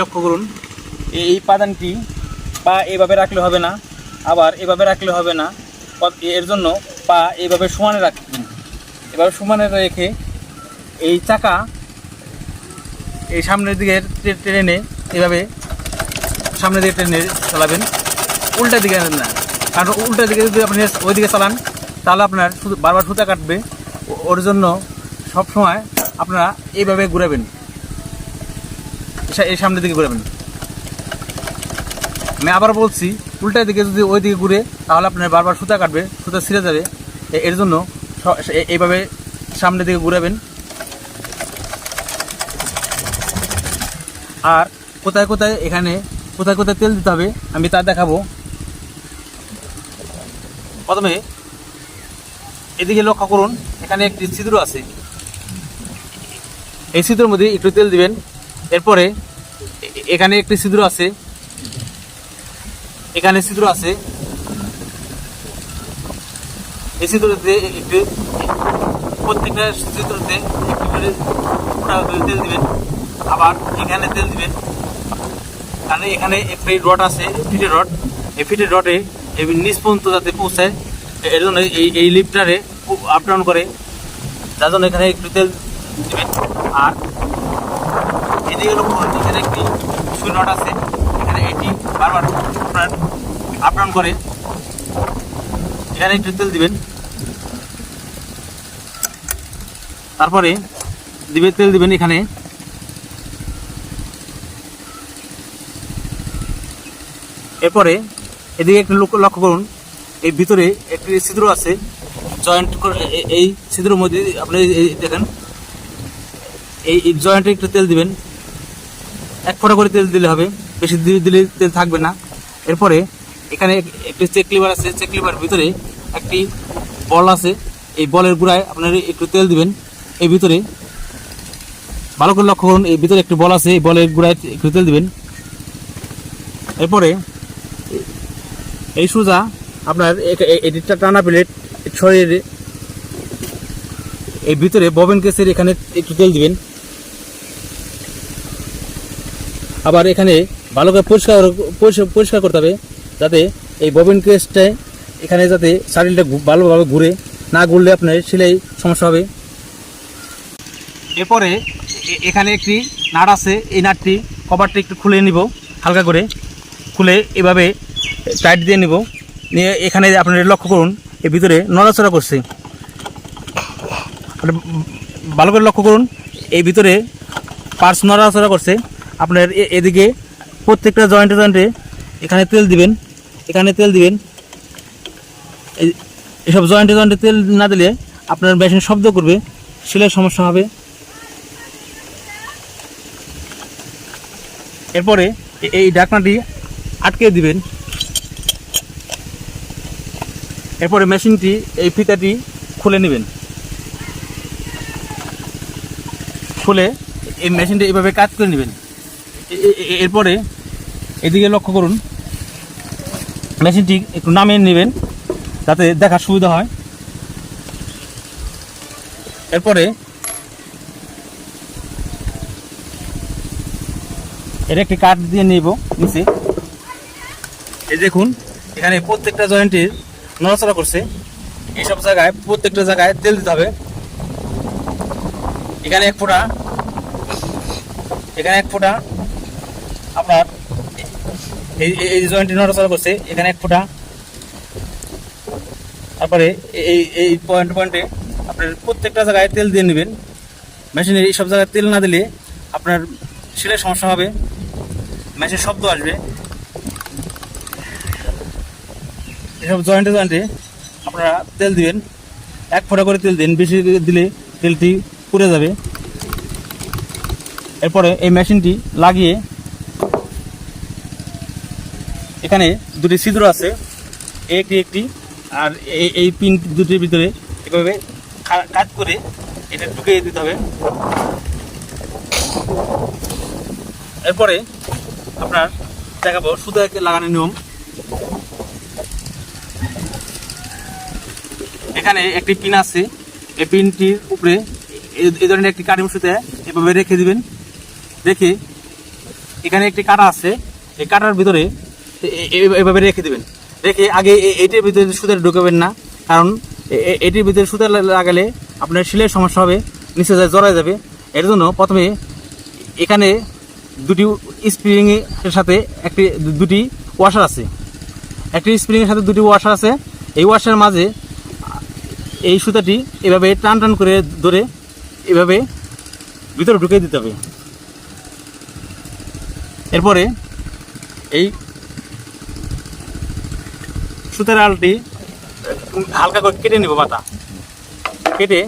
লক্ষ্য করুন, এই পাদানটি পা এইভাবে রাখলে হবে না, আবার এভাবে রাখলে হবে না। এর জন্য পা এইভাবে সমানে রাখবেন। এভাবে সমানে রেখে এই চাকা এই সামনের দিকে টেনে এভাবে সামনের দিকে টেনে চালাবেন, উল্টা দিকে না। কারণ উল্টা দিকে যদি আপনি ওই দিকে চালান তাহলে আপনার শুধু বারবার সুতা কাটবে। ওর জন্য সবসময় আপনারা এইভাবে ঘুরাবেন, এই সামনের দিকে ঘুরাবেন। আমি আবার বলছি, উল্টা দিকে যদি ওই দিকে ঘুরে তাহলে আপনার বারবার সুতা কাটবে, সুতা ছিঁড়ে যাবে। এর জন্য এইভাবে সামনের দিকে ঘুরাবেন। আর কোথায় কোথায় কোথায় কোথায় তেল দিতে হবে আমি তা দেখাবো। প্রথমে এদিকে লক্ষ্য করুন, এখানে একটি ছিদ্র আছে, এই ছিদ্রের মধ্যে একটু তেল দিবেন। এরপরে এখানে একটি ছিদ্র আছে, এখানে ছিদ্র আছে, এই ছিদ্রতে একটু প্রত্যেকটা ছিদ্রতে একটু করে তেল দিবেন। আবার এখানে তেল দিবেন, কারণ এখানে একটি রড আছে, ফিটের রড। এই ফিটের রডে এই নিচ পর্যন্ত যাতে পৌঁছায়, এর জন্য এই লিফটারে আপ ডাউন করে, যার জন্য এখানে একটু তেল দিবেন। আর এদিকে এখানে একটি সুই রড আছে, এখানে এটি বারবার আপনার আপ ডাউন করে, এখানে একটু তেল দিবেন। তারপরে তেল দিবেন এখানে। এরপরে এদিকে একটু লক্ষ্য করুন, এই ভিতরে একটি ছিদ্র আছে, জয়েন্ট এই ছিদ্রের মধ্যে আপনি দেখেন, এই জয়েন্টে একটু তেল দিবেন। এক ফোঁটা করে তেল দিলে হবে, বেশি দিলে তেল থাকবে না। এরপরে এখানে একটি চেক লিভার আছে, চেক লিভার ভিতরে একটি বল আছে, এই বলের গুঁড়ায় আপনার একটু তেল দিবেন। এই ভিতরে ভালো করে লক্ষ্য করুন, এই ভিতরে একটি বল আছে, এই বলের গুঁড়ায় একটু তেল দিবেন। এরপরে এই সোজা আপনার এটিটা টানা প্লেট ছড়িয়ে এই ভিতরে ববিন কেসের এখানে একটু তেল দিবেন। আবার এখানে ভালো করে পরিষ্কার করতে হবে, যাতে এই ববিন কেসটায় এখানে যাতে শাড়িটা ভালোভাবে ঘুরে, না ঘুরলে আপনার সেলাই সমস্যা হবে। এরপরে এখানে একটি নাট আছে, এই নাটটি কভারটি একটু খুলে নিব, হালকা করে খুলে এভাবে টাইট দিয়ে নিব। নিয়ে এখানে আপনারা লক্ষ্য করুন, এর ভিতরে নড়াচড়া করছে, ভালো করে লক্ষ্য করুন, এই ভিতরে পার্টস নড়াচড়া করছে। আপনার এদিকে প্রত্যেকটা জয়েন্টে এখানে তেল দিবেন, এখানে তেল দিবেন। এসব জয়েন্টে তেল না দিলে আপনার মেশিন শব্দ করবে, সেলাই সমস্যা হবে। এরপরে এই ঢাকনাটি আটকে দিবেন। এরপরে মেশিনটি এই ফিতাটি খুলে নেবেন, খুলে এই মেশিনটি এইভাবে কাজ করে নেবেন। এরপরে এদিকে লক্ষ্য করুন, মেশিনটি একটু নামিয়ে নেবেন যাতে দেখার সুবিধা হয়। এরপরে এর একটি কাঠ দিয়ে নেব নিচে। এই দেখুন, এখানে প্রত্যেকটা জয়েন্টের নড়াচড়া করছে, এইসব জায়গায় প্রত্যেকটা জায়গায় তেল দিতে হবে। এখানে এক ফোঁটা, এখানে এক ফোঁটা আপনার এই জয়েন্টে নড়াচড়া করছে, এখানে এক ফোঁটা। তারপরে এই পয়েন্টে আপনার প্রত্যেকটা জায়গায় তেল দিয়ে নেবেন। মেশিনের এই সব জায়গায় তেল না দিলে আপনার সেলাই সমস্যা হবে, মেশিনের শব্দ আসবে। এসব জয়েন্টে আপনারা তেল দিবেন, এক ফোঁটা করে তেল দিন, বেশি দিলে তেলটি পুড়ে যাবে। এরপরে এই মেশিনটি লাগিয়ে এখানে দুটি ছিদ্র আছে, একটি আর এই পিন দুটির ভিতরে এভাবে কাজ করে এটা ঢুকিয়ে দিতে হবে। এরপরে আপনার দেখাবো সুতা লাগানোর নিয়ম। এখানে একটি পিন আছে, এই পিনটির উপরে এই ধরনের একটি কাটিং সুতা এভাবে রেখে দিবেন। রেখে এখানে একটি কাঁটা আছে, এই কাঁটার ভিতরে এভাবে রেখে দেবেন। রেখে আগে এইটির ভিতরে সুতা ঢুকাবেন না, কারণ এটির ভিতরে সুতা লাগালে আপনার সেলাইয়ের সমস্যা হবে, নিচে যায় জড়ায় যাবে। এর জন্য প্রথমে এখানে দুটি স্প্রিংয়ের সাথে দুটি ওয়াশার আছে, একটি স্প্রিংয়ের সাথে দুটি ওয়াশার আছে। এই ওয়াশারের মাঝে এই সুতাটি এভাবে টান টান করে ধরে এভাবে ভিতরে ঢুকিয়ে দিতে হবে। এরপরে এই সুতার আলটি হালকা করে কেটে নিব, মাথা কেটে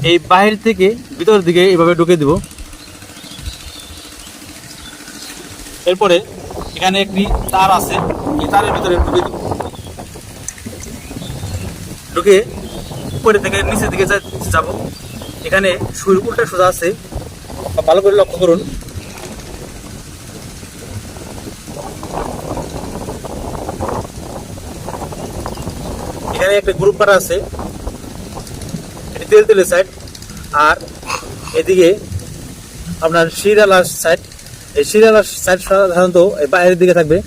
এই বাহির থেকে ভিতরের দিকে এভাবে ঢুকিয়ে দিব। এরপরে এখানে একটি তার আছে, এই তারের ভিতরে ঢুকিয়ে দেব। ঢুকে উপরে থেকে নিচের দিকে যাব। এখানে সুই উল্টা সোজা আছে, ভালো করে লক্ষ্য করুন। এখানে একটা গ্রুপ করা আছে, এটি তেলের সাইড, আর এদিকে আপনার শিরালার সাইড। এই শিরালার সাইড সাধারণত বাইরের দিকে থাকবে,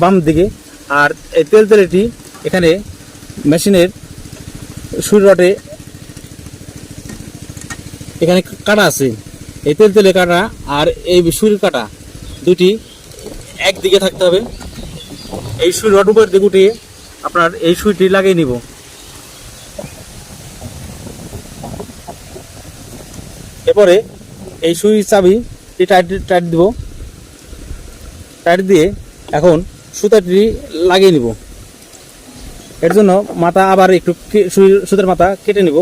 বাম দিকে। আর এই তেলেটি এখানে মেশিনের সুই রডে এখানে কাটা আছে, এই তেলে কাটা আর এই সুইয়ের কাটা দুটি একদিকে থাকতে হবে। এই সুই রড উপর দিকে উঠিয়ে আপনার এই সুইটি লাগিয়ে নিব। এরপরে এই সুই চাবি টাইট দিব, টাইট দিয়ে এখন সুতাটি লাগিয়ে নিব। এর জন্য মাথা আবার একটু সুতার মাথা কেটে নিব।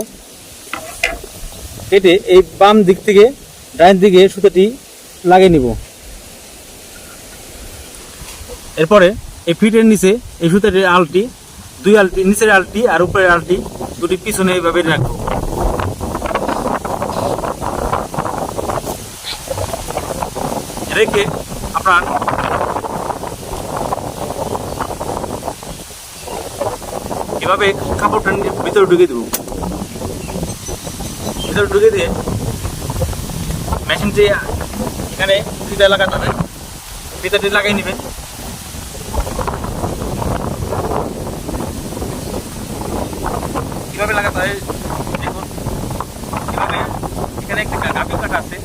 কেটে এই বাম দিক থেকে ডাইন দিকে সুতাটি লাগিয়ে নিব। এরপরে এই ফিটের নিচে এই সুতাটির আলটি, দুই আলটি, নিচের আলটি আর উপরের আলটি দুটি পিছনে এইভাবে রাখবো। রেখে আপনার এভাবে কাপড়টা ভিতরে ঢুকিয়ে দেব। ভিতরে ঢুকিয়ে দিয়ে মেশিনটি এখানে ফিতা লাগাতে হবে, ফিতাটি লাগিয়ে নেবেন। কিভাবে লাগাতে হয় দেখুন। কিভাবে এখানে একটা গাভি কাটা আছে,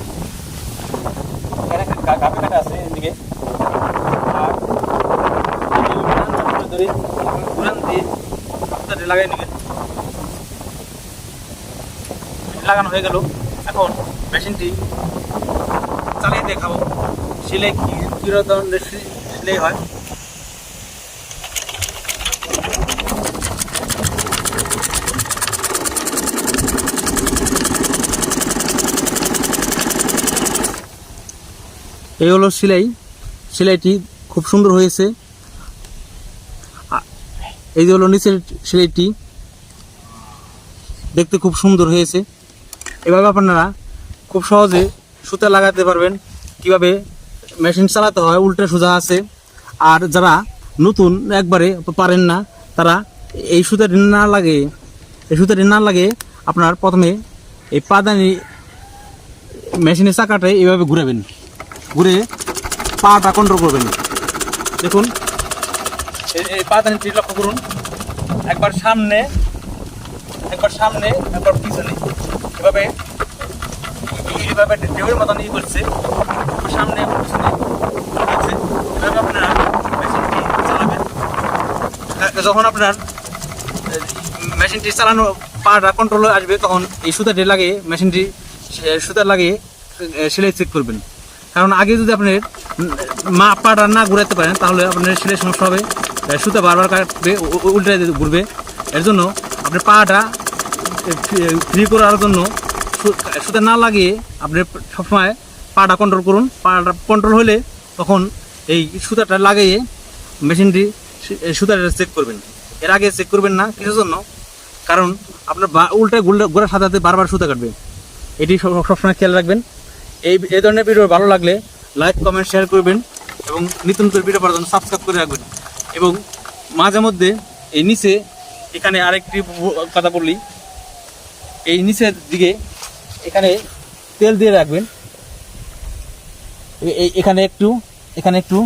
এখানে একটা গাভি কাটা আছে এদিকে, আর ধরে ঘুরান দিয়ে সুতাটি লাগাই নেবেন। লাগানো হয়ে গেল। এখন মেশিনটি চালিয়ে দেখাবো সেলাই কি ধরনের সেলাই হয়। এই হলো সেলাইটি খুব সুন্দর হয়েছে। এই যে হলো নিচের সেলাইটি, দেখতে খুব সুন্দর হয়েছে। এভাবে আপনারা খুব সহজে সুতা লাগাতে পারবেন। কিভাবে মেশিন চালাতে হয় উল্টা সোজা আছে। আর যারা নতুন একবারে পারেন না, তারা এই সুতাটি না লাগে আপনার প্রথমে এই পাদানি মেশিনের চাকাটাই এইভাবে ঘুরাবেন, ঘুরে পাটা কন্ট্রোল করবেন। দেখুন এই পাদানিটি লক্ষ্য করুন, একবার সামনে একবার পিছনে, এভাবে ঢেউয়ের মতন করছে, সামনে পিছনে করছে। এভাবে আপনারা মেশিনটি চালাবেন। যখন আপনার মেশিনটি চালানো পাটা কন্ট্রোল আসবে, তখন এই সুতাটি লাগিয়ে মেশিনটি লাগিয়ে সেলাই চেক করবেন। কারণ আগে যদি আপনার পাটা না ঘুরাতে পারেন, তাহলে আপনার সেলাই সমস্যা হবে, সুতা বারবার কাটবে, উল্টে ঘুরবে। এর জন্য আপনার পাটা ফ্রি করার জন্য সুতা না লাগিয়ে আপনি সবসময় পাটা কন্ট্রোল করুন। পাটা কন্ট্রোল হলে তখন এই সুতাটা লাগিয়ে মেশিনটি সুতাটা চেক করবেন। এর আগে চেক করবেন না, কিছুর জন্য, কারণ আপনার উল্টে ঘোরার সাথে সাথে বারবার সুতা কাটবে। এটি সবসময় খেয়াল রাখবেন। এই ধরনের ভিডিও ভালো লাগলে লাইক, কমেন্ট, শেয়ার করবেন এবং নিত্য নতুন ভিডিও পাওয়ার জন্য সাবস্ক্রাইব করে রাখবেন। এবং মাঝে মধ্যে এই নিচে এখানে আরেকটি কথা বললি, এই নিচের দিকে এখানে তেল দিয়ে রাখবেন। এখানে একটু, এখানে একটু,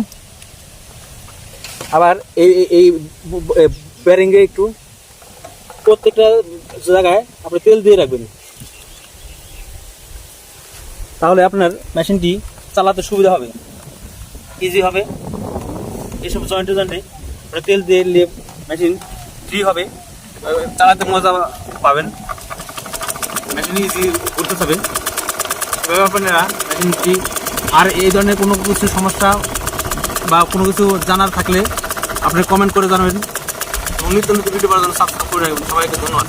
আবার এই ব্যারিংয়ে একটু, প্রত্যেকটা জায়গায় আপনি তেল দিয়ে রাখবেন, তাহলে আপনার মেশিনটি চালাতে সুবিধা হবে, ইজি হবে। এইসব জয়েন্টে জয়েন্টে তেল দিয়ে নিলে মেশিন ফ্রি হবে, চালাতে মজা পাবেন, মেশিন ইজি করতে হবে। এভাবে আপনারা মেশিনটি, আর এই ধরনের কোনো কিছু সমস্যা বা কোনো কিছু জানার থাকলে আপনি কমেন্ট করে জানাবেন। নিত্য নতুন ভিডিও পাওয়ার জন্য সাবস্ক্রাইব করে রাখবেন। সবাইকে ধন্যবাদ।